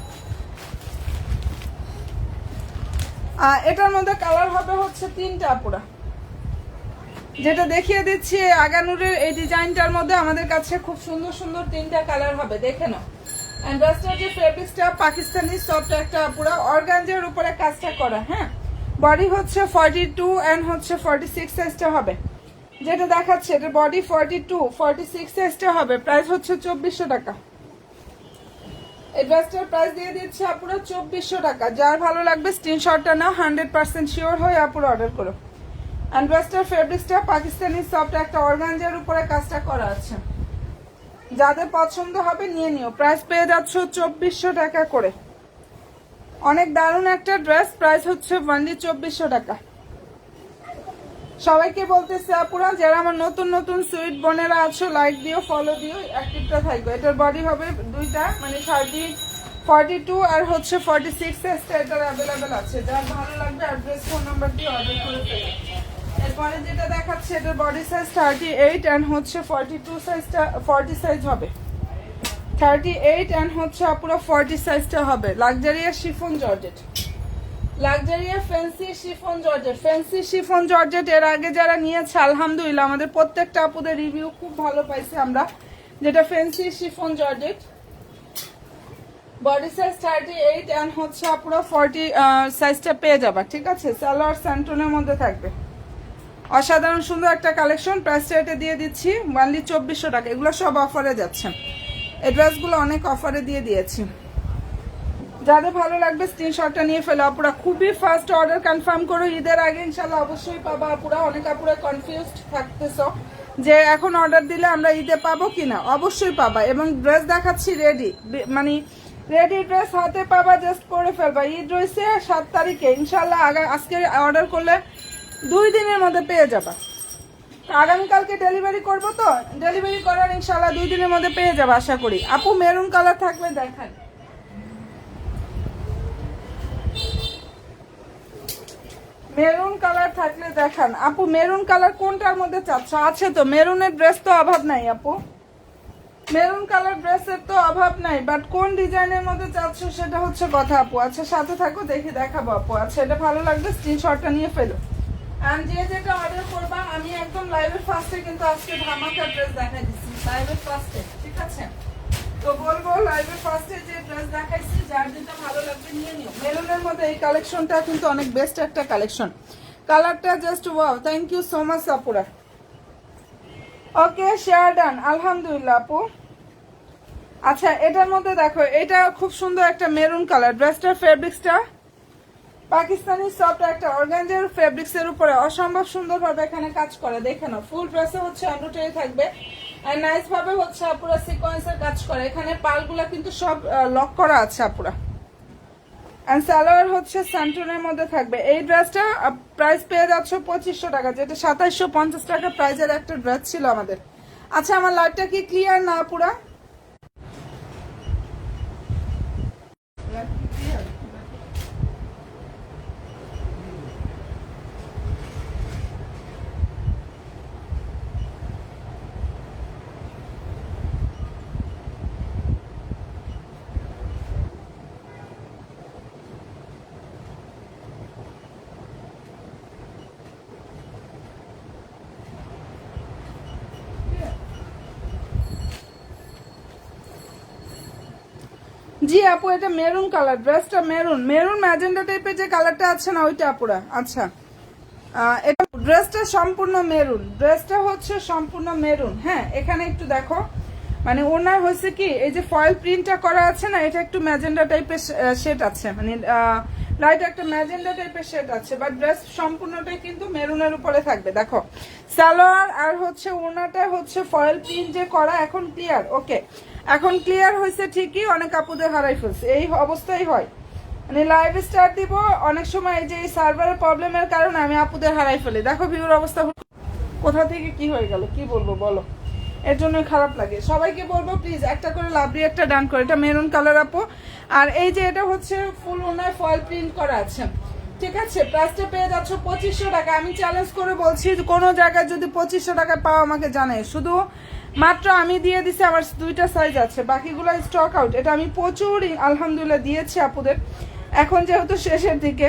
Speaker 1: এটার মধ্যে কালার হবে হচ্ছে 3টা আপুরা, যেটা দেখিয়ে দিচ্ছি আগানুরের এই ডিজাইনটার মধ্যে আমাদের কাছে খুব সুন্দর সুন্দর 3টা কালার হবে, দেখে নাও। এন্ড ড্রেসটার যে ফেব্রিক্সটা পাকিস্তানি সফট একটা পুরো অর্গানজার উপরে কাজটা করা। হ্যাঁ, বডি হচ্ছে 42 এন্ড হচ্ছে 46 সাইজটা হবে, যেটা দেখাচ্ছে এটা বডি 42 46 সাইজটা হবে। প্রাইস হচ্ছে 2400 টাকা। এই ড্রেসটার প্রাইস দিয়ে দিচ্ছে আপুরা 2400 টাকা। যার ভালো লাগবে স্ক্রিনশটটা নাও, 100% শিওর হয়ে আপুরা অর্ডার করো। এন্ড ড্রেসটার ফেব্রিক্সটা পাকিস্তানি সফট একটা অর্গানজার উপরে কাজটা করা আছে, যাদের পছন্দ হবে নিয়ে নিও। প্রাইস পেয়ে যাচ্ছ 2400 টাকা করে। অনেক দারুণ একটা ড্রেস, প্রাইস হচ্ছে অনলি 2400 টাকা। সবাইকে বলতেছে আপুরা যারা আমার নতুন নতুন সুইট বোনেরা আছো, লাইক দিও, ফলো দিও, অ্যাক্টিভটা থাকবে। এটার বডি হবে 2টা, মানে 42 আর হচ্ছে 46 সাইজটা এটার অ্যাভেলেবেল আছে। যার ভালো লাগবে অ্যাড্রেস ফোন নাম্বার দিয়ে অর্ডার করে ফেলো। এরপরে যেটা দেখাচ্ছে এটার বডি সাইজ 38 এন্ড হচ্ছে 42 সাইজটা 40 সাইজ হবে, 38 এন্ড হচ্ছে পুরো 40 সাইজটা হবে। Luxurious chiffon georgette, luxurious fancy chiffon georgette. Fancy chiffon georgette এর আগে যারা নিয়েছে আলহামদুলিল্লাহ আমাদের প্রত্যেকটা আপুদের রিভিউ খুব ভালো পাইছি আমরা, যেটা fancy chiffon georgette. Body size 38 and হচ্ছে পুরো 40 সাইজটা পেয়ে যাবা, ঠিক আছে। সালোয়ার স্যান্টনের মধ্যে থাকবে, অসাধারণ সুন্দর একটা কালেকশন। প্রাইসটা এটা দিয়ে দিচ্ছি অনলি 2400 টাকা। এগুলো সব অফারে যাচ্ছে, এই ড্রেসগুলো অনেক অফারে দিয়ে দিয়েছি। যাদের ভালো লাগবে স্ক্রিনশটটা নিয়ে ফেলো আপুরা, খুবই ফাস্ট অর্ডার কনফার্ম করো, ঈদের আগে ইনশাল্লাহ অবশ্যই পাবা আপুরা। অনেক আপুরা কনফিউজড থাকতেছো যে এখন অর্ডার দিলে আমরা ঈদে পাবো কিনা, অবশ্যই পাবা। এবং ড্রেস দেখাচ্ছি রেডি, মানে রেডি ড্রেস হাতে পাবা, জাস্ট করে ফেলবা। ঈদ রয়েছে 7 তারিখে ইনশাল্লাহ, আজকে অর্ডার করলে 2 দিনের মধ্যে পেয়ে যাবা। আগামীকালকে ডেলিভারি করবো, তো ডেলিভারি করার ইনশাল্লাহ 2 দিনের মধ্যে পেয়ে যাবে আশা করি। আপু মেরুন কালার থাকবে, দেখান। মেরুন কালার থাকলে দেখান আপু। মেরুন কালার কোনটার মধ্যে চাচ্ছ? আছে তো মেরুনের ড্রেস, তো অভাব নাই আপু, মেরুন কালার ড্রেসের তো অভাব নাই, বাট কোন ডিজাইনের মধ্যে চাচ্ছ সেটা হচ্ছে কথা আপু। আচ্ছা সাথে থাকো, দেখে দেখাবো আপু। আচ্ছা এটা ভালো লাগবে স্ক্রিনশটটা নিয়ে ফেলো। আমি যে যেটা অর্ডার করবা, আমি একদম লাইভের ফার্স্টে কিন্তু আজকে ধামাকা ড্রেস দেখাই দিচ্ছি, লাইভের ফার্স্টে, ঠিক আছে। তো বলবো লাইভের ফার্স্টে যে ড্রেস দেখাইছি, যার যেটা ভালো লাগবে নিয়ে নিও। মেরুনের মধ্যে এই কালেকশনটা কিন্তু অনেক বেস্ট একটা কালেকশন, কালারটা just wow. Thank you so much আপুরা। ওকে শেয়ার ডান, আলহামদুলিল্লাহ আপু। আচ্ছা এটার মধ্যে দেখো, এটা খুব সুন্দর একটা মেরুন কালার। ড্রেসটার ফেব্রিক্সটা পাকিস্তানি সফট একটা অর্গানজার ফেব্রিক্সের উপরে অসম্ভব সুন্দরভাবে এখানে কাজ করে, দেখে নাও। ফুল ড্রেসে হচ্ছে এমব্রয়ডারি থাকবে আর নাইস ভাবে হচ্ছে আপুরা সিকোয়েন্সের কাজ করে। এখানে পালগুলা কিন্তু সব লক করা আছে আপুরা। এন্ড সালোয়ার হচ্ছে স্যান্টনের মধ্যে থাকবে। এই ড্রেসটা প্রাইস পেয়ে যাচ্ছ 2500 টাকা, যেটা 2750 টাকা প্রাইজের একটা ড্রেস ছিল আমাদের। আচ্ছা আমার লাইটটা কি ক্লিয়ার না পুরা? জি আপু এটা মেরুন কালার, ড্রেসটা মেরুন, মেরুন ম্যাজেন্ডা টাইপের যে কালারটা আছে না ওইটা আপুরা। আচ্ছা এটা ড্রেসটা সম্পূর্ণ মেরুন, ড্রেসটা হচ্ছে সম্পূর্ণ মেরুন। হ্যাঁ এখানে একটু দেখো, মানে ওনার হচ্ছে কি এই যে ফয়েল প্রিন্টটা করা আছে না, এটা একটু ম্যাজেন্ডা টাইপের শেড আছে, মানে লাইট একটা ম্যাজেন্ডা টাইপের শেড আছে, বাট ড্রেস সম্পূর্ণটাই কিন্তু মেরুনের উপরে থাকবে। দেখো সালোয়ার আর হচ্ছে ওনাটা হচ্ছে ফয়েল প্রিন্ট যে করা। এখন ক্লিয়ার? ওকে এখন ক্লিয়ার হয়েছে ঠিকই, অনেক আপুদের হারাই ফেলছে, এই অবস্থাই হয়। মানে লাইভ স্টার্ট দিব অনেক সময় এই যে এই সার্ভারের প্রবলেমের কারণে আমি আপুদের হারাই ফেলি। দেখো ভিউর অবস্থা কোথা থেকে কি হয়ে গেল, কি বলবো বলো। এর জন্য খারাপ লাগে। সবাইকে বলবো প্লিজ একটা করে লাভলি একটা ডান করে, এটা মেরুন কালার আপু। আর এই যে এটা হচ্ছে ফুল ওনায় ফয়েল প্রিন্ট করা আছে, ঠিক আছে। প্রাইসটা পেয়ে যাচ্ছ 2500 টাকা। আমি চ্যালেঞ্জ করে বলছি কোনো জায়গায় যদি 2500 টাকা পাও আমাকে জানে, শুধু মাত্র আমি দিয়ে দিছি, আমার 2টা সাইজ আছে, বাকিগুলো স্টক আউট। এটা আমি প্রচুর আলহামদুলিল্লাহ দিয়েছি আপুদের, এখন যেহেতু শেষের দিকে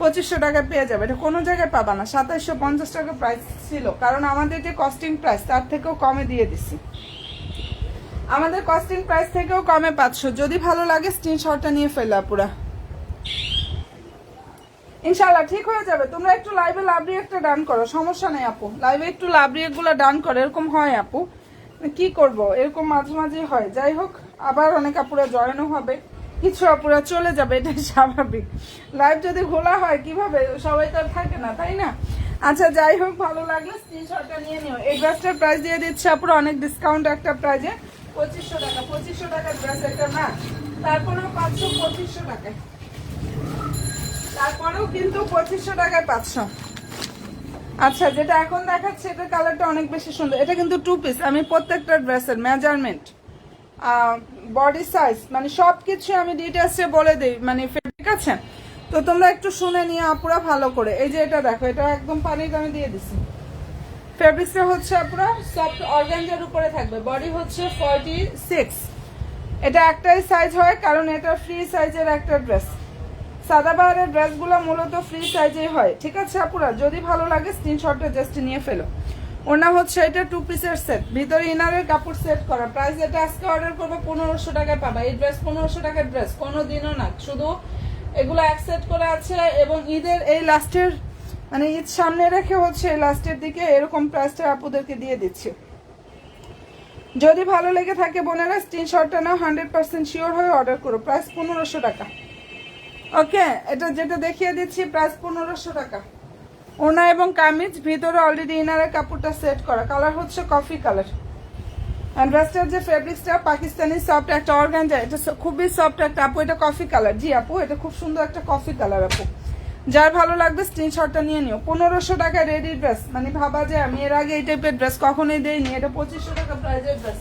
Speaker 1: 2500 টাকা পেয়ে যাবে। এটা কোনো জায়গায় পাবা না। 2750 টাকা প্রাইস ছিল, কারণ আমাদের যে কস্টিং প্রাইস তার থেকেও কমে দিয়ে দিছি, আমাদের কস্টিং প্রাইস থেকেও কমে 500। যদি ভালো লাগে স্ক্রিনশটটা নিয়ে ফেলা পুরা, ইনশাল্লাহ ঠিক হয়ে যাবে। তোমরা একটু লাইভে লাভলি একটা ডান করো, সমস্যা নেই আপু, লাইভে একটু লাভলি এগুলো ডান করো। এরকম হয় আপু, কি করব, এরকম মাঝে মাঝে হয়। যাই হোক, আবার অনেক আপুরা জয়েনও হবে, কিছু আপুরা চলে যাবে, এটা স্বাভাবিক। লাইভ যদি খোলা হয় কিভাবে, সবাই তো আর থাকে না, তাই না? আচ্ছা যাই হোক, ভালো লাগলে স্ক্রিনশটটা নিয়ে নিও। এই ড্রেসটার প্রাইস দিয়ে দিচ্ছে আপুরা অনেক ডিসকাউন্ট একটা প্রাইজে, 2500 টাকা। 2500 টাকার ড্রেস একটা না, তারপরেও 2500 টাকায়, তারপরেও কিন্তু 2500 টাকায় 500। আচ্ছা, যেটা এখন দেখাচ্ছে এটার কালারটা অনেক বেশি সুন্দর। এটা কিন্তু 2 পিস, আমি প্রত্যেকটা ড্রেসের মেজারমেন্ট, বডি সাইজ, মানে সবকিছু আমি ডিটেলসে বলে দিই, মানে ঠিক আছে। তো তোমরা একটু শুনে নিয়ে আপুরা ভালো করে। এই যে এটা দেখো, এটা একদম পানির আমি দিয়ে দিছি। ফেব্রিক্সটা হচ্ছে আপুরা সফট অর্গানজার উপরে থাকবে, বডি হচ্ছে 46। এটা একটাই সাইজ হয়, কারণ এটা ফ্রি সাইজের একটা ড্রেস। সাদাবাহারের ড্রেসগুলো মূলত ফ্রি সাইজেই হয়, ঠিক আছে আপুরা। যদি ভালো লাগে স্ক্রিনশটটা জাস্ট নিয়ে ফেলো। ওনা হচ্ছে এটা 2 পিসের সেট, ভিতরে ইনারের কাপড় সেট করা। প্রাইস এটা আজকে অর্ডার করবো 1500 টাকায় পাবা। এই ড্রেস 1500 টাকার ড্রেস কোনো দিনও না, শুধু এগুলো এক সেট করে আছে। এবং ঈদের এই লাস্টের, মানে ঈদ সামনে রেখে হচ্ছে এই লাস্টের দিকে এরকম প্রাইসটা আপুদেরকে দিয়ে দিচ্ছি। যদি ভালো লেগে থাকে বোনেরা স্ক্রিনশটটা নাও, 100% শিওর হয়ে অর্ডার করো। প্রাইস 1500 টাকা। ওকে, এটা যেটা দেখিয়ে দিচ্ছি প্রাইস 1500 টাকা। ওনা এবং কামিজ, ভিতরে অলরেডি ইনারের কাপড়টা সেট করা। কালার হচ্ছে কফি কালার। ড্রেসটার যে ফেব্রিক্সটা পাকিস্তানি সফট একটা অর্গানজা, এটা খুবই সফট একটা আপু। এটা কফি কালার, জি আপু, এটা খুব সুন্দর একটা কফি কালার আপু। যার ভালো লাগবে স্ক্রিনশটটা নিয়ে নিও। 1500 টাকা রেডি ড্রেস, মানে ভাবা যায় আমি এর আগে এই টাইপের ড্রেস কখনোই দেইনি। এটা 2500 টাকা প্রাইজের ড্রেস।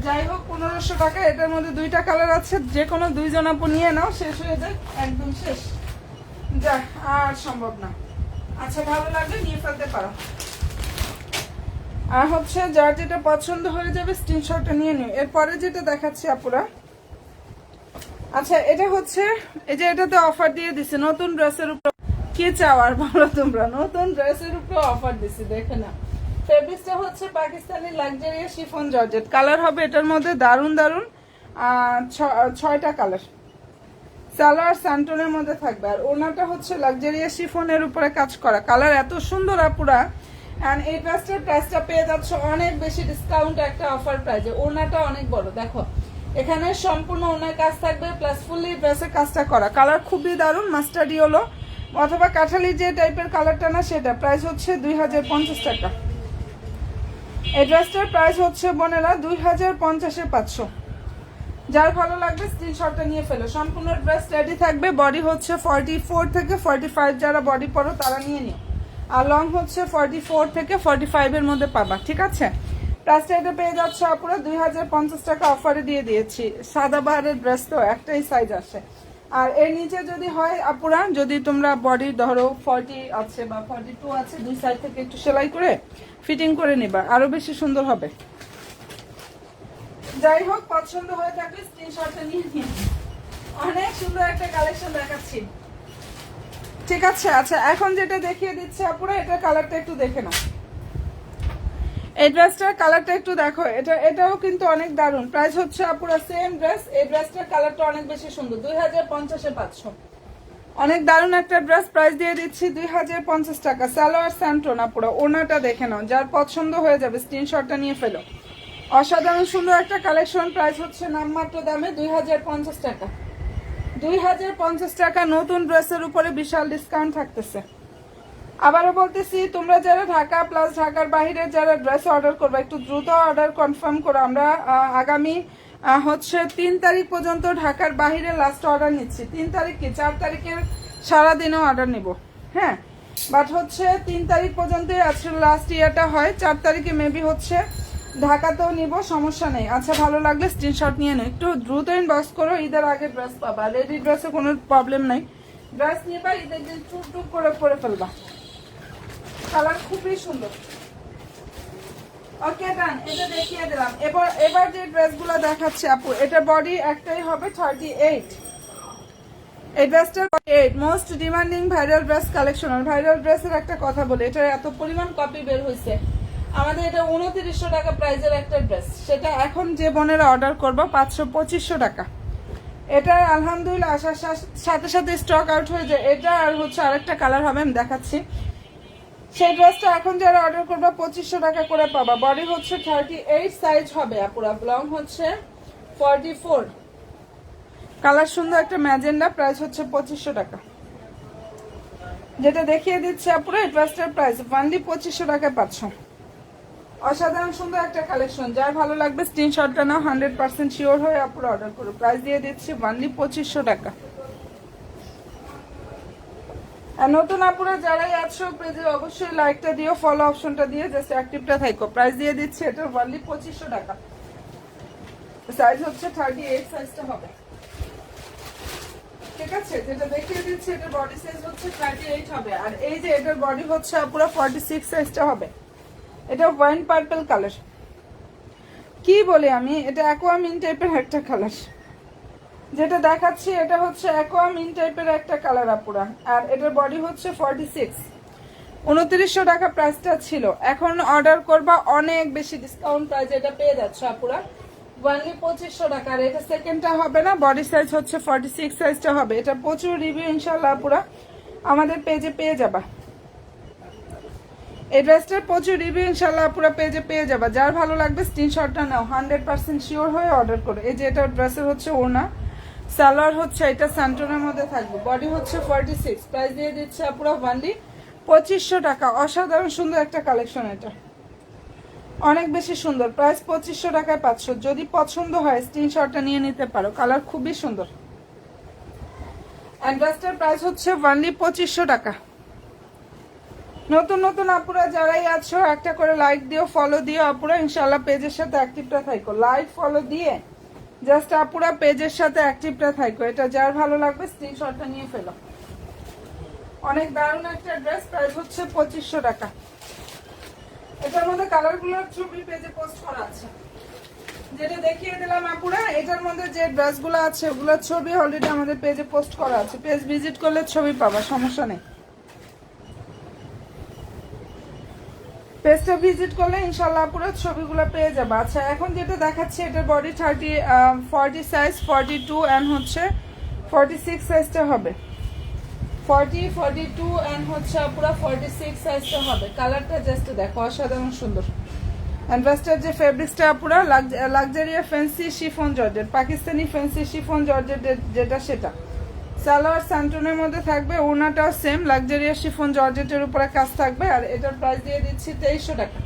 Speaker 1: যাই হোক, 1500 টাকা। এটার মধ্যে 2টা কালার আছে, যে কোনো 2 জন আপু নিয়ে নাও, শেষ হয়ে যায়, একদম শেষ, যা আর সম্ভব না। আচ্ছা, ভালো লাগলে নিয়ে ফেলতে পারো। আর হচ্ছে যার যেটা পছন্দ হয়ে যাবে স্ক্রিনশটটা নিয়ে নিও। এরপরে যেটা দেখাচ্ছি আপুরা, আচ্ছা এটা হচ্ছে, এই যে এটাতে অফার দিয়ে দিছে নতুন ড্রেসের উপর। কি চাও আর বলো তোমরা, নতুন ড্রেসের উপর অফার দিছি, দেখে না। ফেব্রিক্সটা হচ্ছে Pakistani luxurious chiffon georgette. Colour হবে এটার মধ্যে দারুন দারুন 6টা কালার। সালোয়ার স্যান্টনের মধ্যে থাকবে। আর ওনাটা হচ্ছে লাক্সারিয়াস শিফনের উপরে কাজ করা। কালার এত সুন্দর আপুরা। অ্যান্ড এই ড্রেসটার প্রাইসটা পেয়ে যাচ্ছ অনেক বেশি ডিসকাউন্ট একটা অফার প্রাইসে। ওনাটা অনেক বড়, দেখো এখানে সম্পূর্ণ ওনার কাজ থাকবে, প্লাস ফুললি ড্রেসের কাজটা করা। কালার খুবই দারুন, মাস্টার্ডি হলো অথবা কাঠালি যে টাইপের কালারটা না সেটা। প্রাইস হচ্ছে 2050 টাকা। এই ড্রেসটার প্রাইস হচ্ছে বোনেরা 2050-এ 500। যার ভালো লাগবে স্ক্রিনশটটা নিয়ে ফেলো। সম্পূর্ণ ড্রেস রেডি থাকবে, বডি হচ্ছে 44 থেকে 45, যারা বডি পরো তারা নিয়ে নিও। আর লং হচ্ছে 44 থেকে 45 এর মধ্যে পাবা, ঠিক আছে। প্রাইসটা এটা পেয়ে যাচ্ছে আপুরা 2050 টাকা অফারে দিয়ে দিয়েছি। সাদাবাহারের ড্রেস তো একটাই সাইজ আসে। আর এর নিচে যদি হয় আপুরা, যদি তোমরা বডি ধরো 40 আছে বা 42 আছে, 2 সাইড থেকে একটু সেলাই করে ফিটিং করে নিবা, আরো বেশি সুন্দর হবে। যাই হোক, পছন্দ হয়ে থাকলে স্ক্রিনশটটা নিয়ে নিন। অনেক সুন্দর একটা কালেকশন দেখাচ্ছি, ঠিক আছে। আচ্ছা, এখন যেটা দেখিয়ে দিচ্ছে আপুরা, এটা কালারটা একটু দেখে নাও। এই ড্রেসটার কালারটা একটু দেখো, এটাও কিন্তু অনেক দারুণ। প্রাইস হচ্ছে আপুরা সেম ড্রেস। এই ড্রেসটার কালারটা অনেক বেশি সুন্দর, 2050-এ 500। অনেক দারুণ একটা ড্রেস, প্রাইস দিয়ে দিচ্ছি 2050 টাকা। সালোয়ার স্যান্টন আপুরা, ওনাটা দেখে নাও, যার পছন্দ হয়ে যাবে স্ক্রিনশটটা নিয়ে ফেলো। অসাধারণ সুন্দর একটা কালেকশন। প্রাইস হচ্ছে নামমাত্র দামে 2050 টাকা। 2050 টাকা নতুন ড্রেসের উপরে বিশাল ডিসকাউন্ট থাকতেছে। আবারও বলতেছি, তোমরা যারা ঢাকা প্লাস ঢাকার বাইরে যারা ড্রেস অর্ডার করবে, একটু দ্রুত অর্ডার কনফার্ম করো। আমরা আগামী হচ্ছে 3 তারিখ পর্যন্ত ঢাকার বাইরে লাস্ট অর্ডার নিচ্ছি। 3 তারিখ কি 4 তারিখের সারাদিনও অর্ডার নিব, হ্যাঁ। বাট হচ্ছে 3 তারিখ পর্যন্তই আজকে লাস্ট ইয়ারটা হয়। 4 তারিখে মেবি হচ্ছে ঢাকাতেও নিব, সমস্যা নেই। আচ্ছা, ভালো লাগলে স্ক্রিনশট নিয়ে নাও, একটু দ্রুত ইনবক্স করো, ঈদের আগে ড্রেস পাবা। রেডি ড্রেসে কোনো প্রবলেম নাই, ড্রেস নিবা ঈদের দিন টুক টুক করে পরে ফেলবা। কালার খুবই সুন্দর। ওকে ডান, এটা দেখিয়ে দিলাম। এবার যে ড্রেসগুলো দেখাচ্ছি আপু, এটা বডি একটাই হবে 38। এই ড্রেসটার 8 most demanding viral dress collection. আর ভাইরাল ড্রেসের একটা কথা বলি, এটার এত পরিমাণ কপি বের হয়েছে। আমাদের এটা 2900 টাকা প্রাইজের একটা ড্রেস, সেটা এখন যে বোনেরা অর্ডার করবো 500-2500 টাকা। এটা আলহামদুলিল্লাহ আসার সাথে সাথে স্টক আউট হয়ে যায়। এটা আর হচ্ছে আরেকটা কালার হবে, আমি দেখাচ্ছি। সেই ড্রেসটা এখন যারা অর্ডার করবে 2500 টাকা করে পাবা। বডি হচ্ছে 38 সাইজ হবে আপুরা, লং হচ্ছে 44। কালার সুন্দর একটা ম্যাজেন্ডা, প্রাইস হচ্ছে 2500 টাকা। যেটা দেখিয়ে দিচ্ছে আপুরা, এই ড্রেসটার প্রাইস অনলি 2500 টাকায় পাচ্ছ। অসাধারণ সুন্দর একটা কালেকশন, যার ভালো লাগবে স্ক্রিনশটটা নাও, 100% শিওর হয়ে আপুরা অর্ডার করো। প্রাইস দিয়ে দিচ্ছি অনলি 2500 টাকা। আর নতুন আপুরা যারাই আছো পেজে অবশ্যই লাইকটা দিও, ফলো অপশনটা দিয়ে জাস্ট অ্যাক্টিভটা থাকো। প্রাইস দিয়ে দিচ্ছি এটা অনলি 2500 টাকা। সাইজ হচ্ছে 38 সাইজটা হবে, ঠিক আছে। যেটা দেখিয়ে দিচ্ছি এটার বডি সাইজ হচ্ছে 38 হবে। আর এই যে এটার বডি হচ্ছে পুরো 46 সাইজটা হবে। এটা ওয়াইন পার্পল কালার, কি বলি আমি, এটা অ্যাকোয়ামিন টাইপের একটা কালার। যেটা দেখাচ্ছি এটা হচ্ছে অ্যাকোয়ামিন টাইপের একটা কালার আপুরা। আর এটার বডি হচ্ছে 46। 2900 টাকা প্রাইসটা ছিল, এখন অর্ডার করবা অনেক বেশি ডিসকাউন্ট প্রাইস এটা পেয়ে যাচ্ছে আপুরা অনলি 2500 টাকা। আর এটা সেকেন্ডটা হবে না, বডি সাইজ হচ্ছে 46 সাইজটা হবে। এটা প্রচুর রিভিউ ইনশাল্লাহ আপুরা আমাদের পেজে পেয়ে যাবা। এই ড্রেসটার প্রচুর রিভিউ ইনশাল্লাহ আপুরা পেজে পেয়ে যাবা। যার ভালো লাগবে স্ক্রিনশটটা নাও, 100% শিওর হয়ে অর্ডার করো। এই যে এটা ড্রেসের হচ্ছে ওড়না, সালোয়ার হচ্ছে এটা স্যান্টনের মধ্যে থাকবে, বডি হচ্ছে 46। প্রাইস দিয়ে দিচ্ছে আপুরা অনলি 2500 টাকা। অসাধারণ সুন্দর একটা কালেকশন, এটা অনেক বেশি সুন্দর। প্রাইস 2500 টাকায় পাচ্ছ। যদি পছন্দ হয় স্ক্রিনশটটা নিয়ে নিতে পারো, কালার খুবই সুন্দর। ড্রেসটার প্রাইস হচ্ছে অনলি 2500 টাকা। নতুন নতুন আপুরা যারাই আছো একটা করে লাইক দিও, ফলো দিও আপুরা, ইনশাল্লাহ পেজের সাথে অ্যাক্টিভটা থাকো। লাইক ফলো দিয়ে জাস্ট আপুরা পেজের সাথে অ্যাক্টিভটা থাকো। এটা যার ভালো লাগবে স্ক্রিনশটটা নিয়ে ফেলো। অনেক দারুণ একটা ড্রেস, প্রাইস হচ্ছে 2500 টাকা। এটার মধ্যে কালারগুলোর ছবি পেজে পোস্ট করা আছে, যেটা দেখিয়ে দিলাম আপুরা। এটার মধ্যে যে ড্রেসগুলো আছে ওগুলোর ছবি অলরেডি আমাদের পেজে পোস্ট করা আছে, পেজ ভিজিট করলে ছবি পাবা, সমস্যা নেই। পেজটা ভিজিট করলে ইনশাল্লাহ পুরো ছবিগুলো পেয়ে যাবে। আচ্ছা, এখন যেটা দেখাচ্ছি এটার বডি 40 সাইজ, 42 অ্যান্ড হচ্ছে 46 সাইজটা হবে। 40, 42 অ্যান্ড হচ্ছে পুরো 46 সাইজটা হবে। কালারটা জাস্ট দেখো, অসাধারণ সুন্দর। অ্যান্ড ড্রেসটার যে ফেব্রিক্সটা পুরো লাক্সারিয়া fancy chiffon georgette, Pakistani fancy chiffon georgette যেটা সেটা। সালোয়ার স্যান্টনের মধ্যে থাকবে, ওড়নাটাও সেম লাক্সারিয়া শিফন জর্জেটের উপরে কাজ থাকবে। আর এটার প্রাইস দিয়ে দিচ্ছি 2300 টাকা।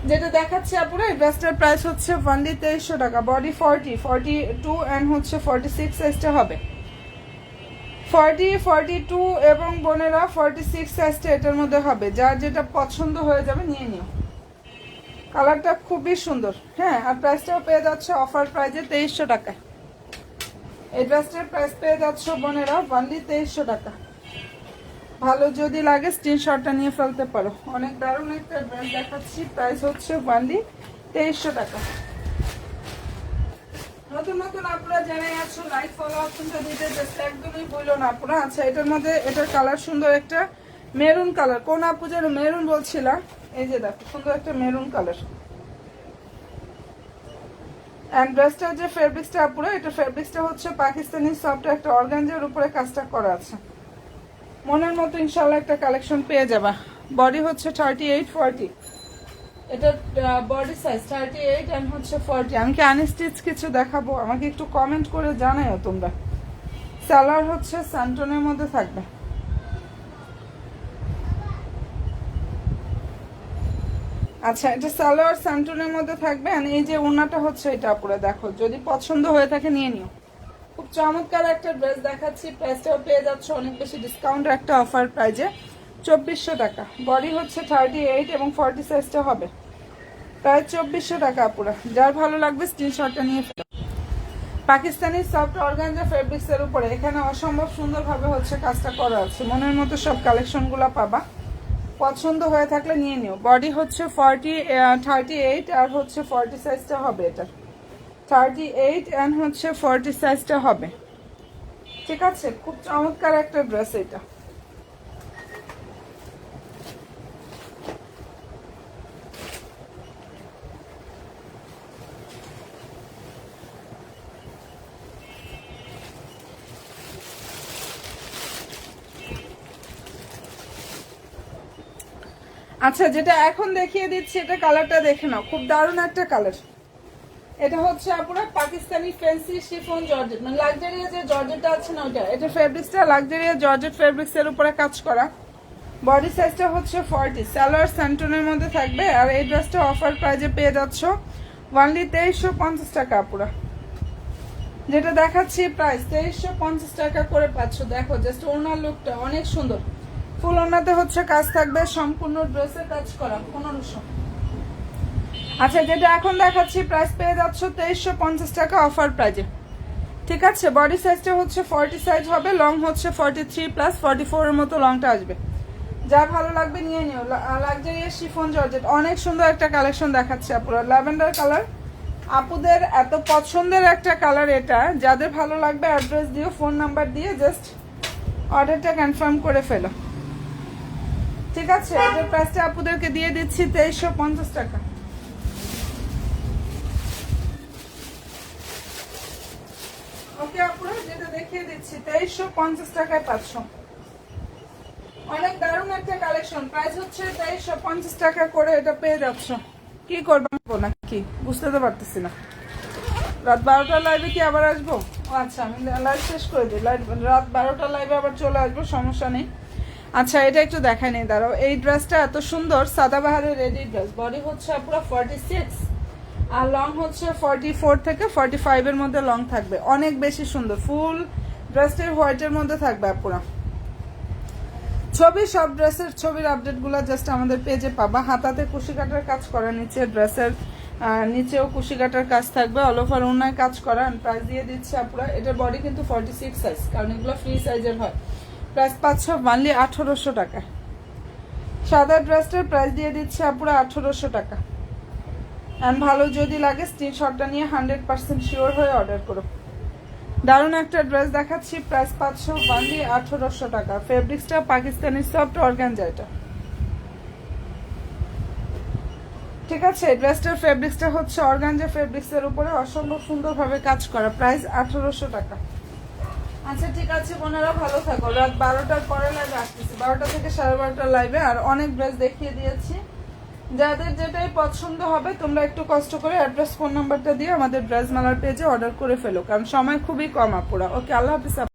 Speaker 1: যেটা দেখাচ্ছি আপুরা, এই ড্রেসটার প্রাইস হচ্ছে অনলি 2300 টাকা। বডি 40, 42 অ্যান্ড হচ্ছে 46 সাইজটা হবে। 40, 42 এবং বোনেরা 46 সাইজটা এটার মধ্যে হবে। যার যেটা পছন্দ হয়ে যাবে নিয়ে নিও। কালারটা খুবই সুন্দর, হ্যাঁ। আর প্রাইসটাও পেয়ে যাচ্ছে অফার প্রাইজে 2300 টাকায়। এই ড্রেসটার প্রাইস পেয়ে যাচ্ছ বোনেরা অনলি 2300 টাকা। ভালো যদি লাগে স্ক্রিনশটটা নিয়ে ফেলতে পারো। অনেক দারুণ একটা ড্রেস দেখাচ্ছি, প্রাইস হচ্ছে অনলি 2300 টাকা। নতুন নতুন আপনারা জানাই আছো, লাইক ফলো অপশনটা দিতে জাস্ট একদমই ভুলো না আপনারা। আচ্ছা, এটার মধ্যে এটার কালার সুন্দর একটা মেরুন কালার। কোন আপু যেন মেরুন বলছিলাম, এই যে দেখো সুন্দর একটা মেরুন কালার। অ্যান্ড ড্রেসটার যে ফেব্রিক্সটা আপুরা, এটা ফেব্রিক্সটা হচ্ছে পাকিস্তানি সফট একটা অর্গানজার উপরে কাজটা করা আছে। মনের মতো ইনশাল্লাহ একটা কালেকশন পেয়ে যাবা। বডি হচ্ছে 38, 40। এটা বডি সাইজ 38 অ্যান্ড হচ্ছে 40। আমি কি আনস্টিচ কিছু দেখাবো? আমাকে একটু কমেন্ট করে জানাও তোমরা। সালোয়ার হচ্ছে স্যান্টনের মধ্যে থাকবে। আচ্ছা, এটা সালোয়ার স্যান্টনের মধ্যে থাকবে। আর এই যে ওড়নাটা হচ্ছে এটা পুরো দেখো, যদি পছন্দ হয়ে থাকে নিয়ে নিও। খুব চমৎকার একটা ড্রেস দেখাচ্ছি, প্রাইসটাও পেয়ে যাচ্ছে অনেক বেশি ডিসকাউন্ট একটা অফার প্রাইজে 2400 টাকা। বডি হচ্ছে 38 এবং 40 সাইজটা হবে। প্রায় 2400 টাকা আপুরা। যার ভালো লাগবে স্ক্রিনশটটা নিয়ে ফেলো। পাকিস্তানি সফট অর্গানজা ফেব্রিক্সের উপরে এখানে অসম্ভব সুন্দরভাবে হচ্ছে কাজটা করা আছে। মনের মতো সব কালেকশনগুলো পাবা। পছন্দ হয়ে থাকলে নিয়ে নিও। বডি হচ্ছে 38 আর হচ্ছে 40 সাইজটা হবে। এটা 38 অ্যান্ড হচ্ছে 40 সাইজটা হবে। ঠিক আছে, খুব চমৎকার একটা ড্রেস এটা। আচ্ছা, যেটা এখন দেখিয়ে দিচ্ছি এটা কালারটা দেখে নাও, খুব দারুণ একটা কালার। এটা হচ্ছে আপনার পাকিস্তানি ফ্যান্সি শিফন জর্জেট, মানে লাক্সারিয়া যে জর্জেটটা আছে না ওটা। এটা ফেব্রিক্সটা লাক্সারিয়া জর্জেট ফেব্রিক্স এর উপরে কাজ করা। বডি সাইজটা হচ্ছে 40, সালোয়ার স্যান্টনের মধ্যে থাকবে। আর এই ড্রেসটা অফার প্রাইজে পেয়ে যাচ্ছ অনলি 2350 টাকা আপুরা। যেটা দেখাচ্ছি প্রাইস 2350 টাকা করে পাচ্ছ। দেখো জাস্ট ওনার লুকটা অনেক সুন্দর। ফুল ওনাতে হচ্ছে কাজ থাকবে, সম্পূর্ণ ড্রেসে কাজ করা 1500। আচ্ছা, যেটা এখন দেখাচ্ছি প্রাইস পেয়ে যাচ্ছ 2350 টাকা অফার প্রাইজে। ঠিক আছে, বডি সাইজটা হচ্ছে 40 সাইজ হবে, লং হচ্ছে 43 প্লাস 44 এর মতো লংটা আসবে। যা ভালো লাগবে নিয়ে নিও। লাক্সারিয়া শিফন জর্জেট অনেক সুন্দর একটা কালেকশন দেখাচ্ছে আপুরা। ল্যাভেন্ডার কালার, আপুদের এত পছন্দের একটা কালার এটা। যাদের ভালো লাগবে অ্যাড্রেস দিও, ফোন নাম্বার দিয়ে জাস্ট অর্ডারটা কনফার্ম করে ফেলো। ঠিক আছে, এটার প্রাইসটা আপুদেরকে দিয়ে দিচ্ছি 2350 টাকা। ওকে আপুরা, যেটা দেখিয়ে দিচ্ছি 2350 টাকায় পাচ্ছ। অনেক দারুণ একটা কালেকশন। প্রাইস হচ্ছে 2350 টাকা করে এটা পেয়ে যাচ্ছ। কি করবো নাকি বুঝতে তো পারতেছি না। রাত 12টার লাইভে কি আবার আসবো? আচ্ছা, আমি লাইভ শেষ করে দিই। রাত 12টার লাইভে আবার চলে আসবো, সমস্যা নেই। আচ্ছা, এটা একটু দেখাই নেই, দাঁড়াও। এই ড্রেসটা এত সুন্দর, সাদাবাহারের রেডি ড্রেস। বডি হচ্ছে পুরো 46 আর লং হচ্ছে 44 থেকে 45 এর মধ্যে লং থাকবে। অনেক বেশি সুন্দর। ফুল ড্রেসটা হোয়াইটের মধ্যে থাকবে পুরো। ছবি, সব ড্রেসের ছবির আপডেটগুলো জাস্ট আমাদের পেজে পাবা। হাতাতে কুশি কাটার কাজ করা, নিচে ড্রেসের নিচেও কুশি কাটার কাজ থাকবে। অল ওভার ওনায় কাজ করা। প্রাইস দিয়ে দিচ্ছে আপুরা। এটার বডি কিন্তু 46 সাইজ, কারণ এগুলো ফ্রি সাইজের হয়। প্রাইস পাচ্ছ অনলি 1800 টাকা। সাদা ড্রেসটার প্রাইস দিয়ে দিচ্ছে আপুরা 1800 টাকা। অ্যান্ড ভালো যদি লাগে স্ক্রিনশটটা নিয়ে 100% শিওর হয়ে অর্ডার করো। দারুণ একটা ড্রেস দেখাচ্ছি, প্রাইস পাচ্ছ অনলি 1800 টাকা। ফেব্রিক্সটা পাকিস্তানি সফট অর্গানজা এটা। ঠিক আছে, ড্রেসটার ফেব্রিক্সটা হচ্ছে অর্গানজা ফেব্রিক্সের উপরে অসম্ভব সুন্দরভাবে কাজ করা। প্রাইস 1800 টাকা। আচ্ছা, ঠিক আছে বোনেরা, ভালো থাকো। রাত 12টার পরে লাইভে আসতেছি, 12টা থেকে 12:30 লাইভে। আর অনেক ড্রেস দেখিয়ে দিয়েছি। যাদের যেটাই পছন্দ হবে তোমরা একটু কষ্ট করে অ্যাড্রেস, ফোন নাম্বারটা দিয়ে আমাদের ড্রেস মেলার পেজে অর্ডার করে ফেলো, কারণ সময় খুবই কম আপুরা। ওকে, আল্লাহ হাফিজ।